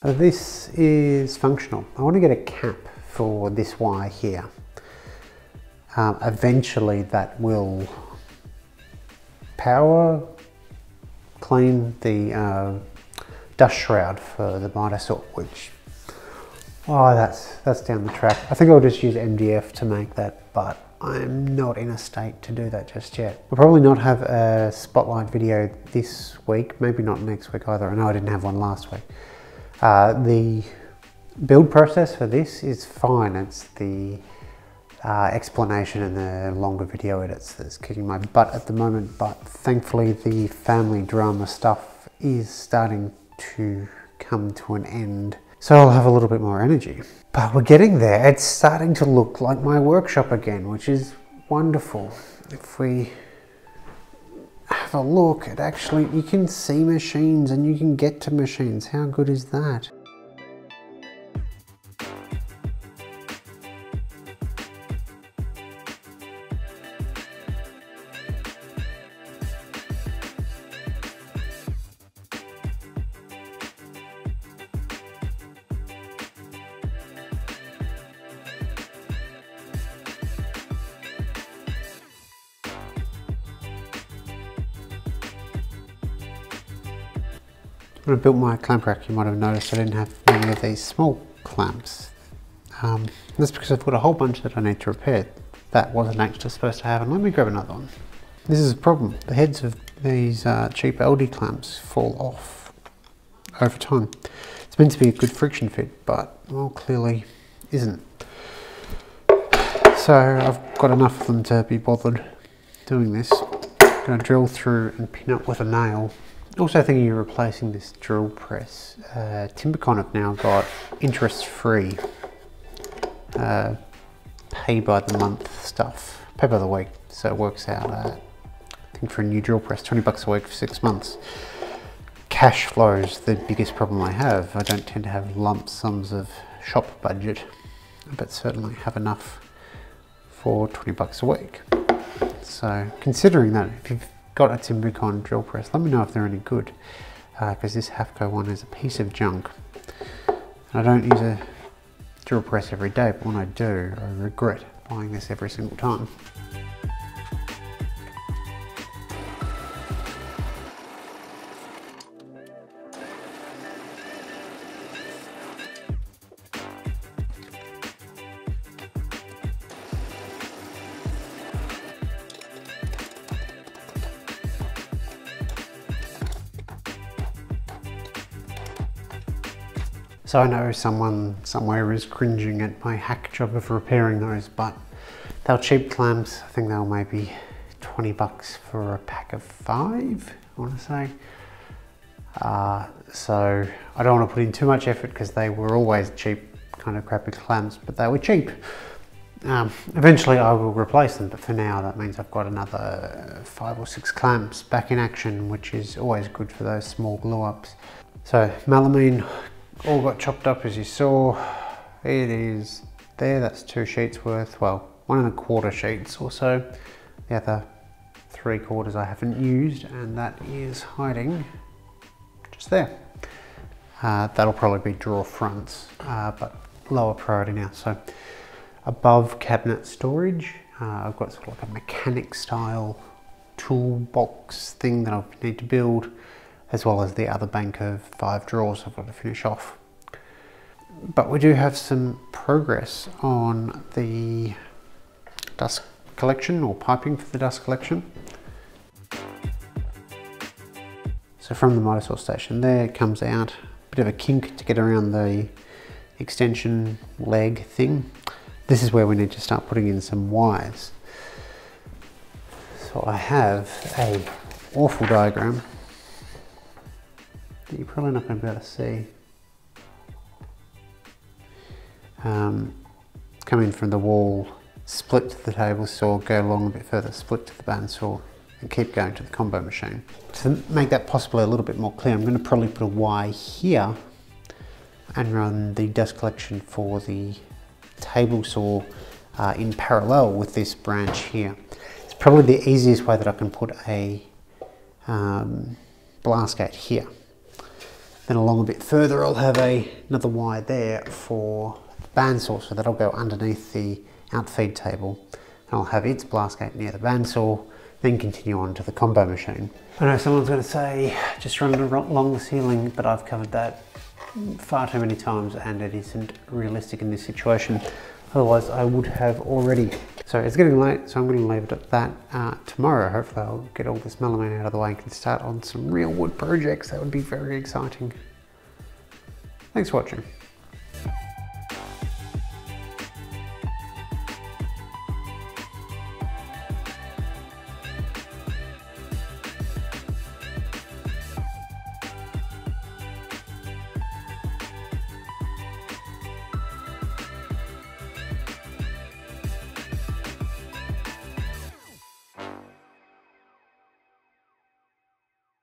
So this is functional. I want to get a cap for this wire here. Eventually that will power clean the dust shroud for the miter saw, which, oh, that's down the track. I think I'll just use MDF to make that, but I'm not in a state to do that just yet. We'll probably not have a spotlight video this week, maybe not next week either. I know I didn't have one last week. The build process for this is fine. It's the explanation and the longer video edits that's kicking my butt at the moment, but thankfully the family drama stuff is starting to come to an end, so I'll have a little bit more energy. But we're getting there. It's starting to look like my workshop again, which is wonderful. If we have a look at, actually, you can see machines and you can get to machines. How good is that? When I built my clamp rack, you might have noticed I didn't have many of these small clamps. That's because I've got a whole bunch that I need to repair. That wasn't actually supposed to happen. Let me grab another one. This is a problem. The heads of these cheap LD clamps fall off over time. It's meant to be a good friction fit, but, well, clearly isn't. So I've got enough of them to be bothered doing this. I'm going to drill through and pin up with a nail. Also thinking of replacing this drill press. Timbercon have now got interest-free pay by the month stuff, pay by the week, so it works out, I think for a new drill press, 20 bucks a week for 6 months. Cash flow is the biggest problem I have. I don't tend to have lump sums of shop budget, but certainly have enough for 20 bucks a week. So considering that, if you've got a Timbercon drill press, let me know if they're any good, because this Hafco one is a piece of junk. I don't use a drill press every day, but when I do, I regret buying this every single time. So I know someone somewhere is cringing at my hack job of repairing those, but they're cheap clamps. I think they were maybe 20 bucks for a pack of 5, I want to say. So I don't want to put in too much effort because they were always cheap, kind of crappy clamps, but they were cheap. Eventually I will replace them, but for now that means I've got another 5 or 6 clamps back in action, which is always good for those small glue ups. So melamine all got chopped up, as you saw. It is there, that's 2 sheets worth, well, 1 1/4 sheets or so. The other 3/4 I haven't used, and that is hiding just there. That'll probably be drawer fronts, but lower priority now. So above cabinet storage, I've got sort of like a mechanic style toolbox thing that I need to build, as well as the other bank of 5 drawers I've got to finish off. But we do have some progress on the dust collection, or piping for the dust collection. So from the miter saw station there, it comes out, a bit of a kink to get around the extension leg thing. This is where we need to start putting in some wires. So I have a awful diagram that you're probably not going to be able to see. Come in from the wall, split to the table saw, go along a bit further, split to the bandsaw, and keep going to the combo machine. To make that possibly a little bit more clear, I'm going to probably put a Y here and run the dust collection for the table saw in parallel with this branch here. It's probably the easiest way that I can put a blast gate here. Then along a bit further, I'll have another wire there for the bandsaw, so that'll go underneath the outfeed table. And I'll have its blast gate near the bandsaw, then continue on to the combo machine. I know someone's going to say, just run it along the ceiling, but I've covered that far too many times and it isn't realistic in this situation. Otherwise I would have already. So it's getting late, so I'm going to leave it at that. Tomorrow, hopefully I'll get all this melamine out of the way and can start on some real wood projects. That would be very exciting. Thanks for watching.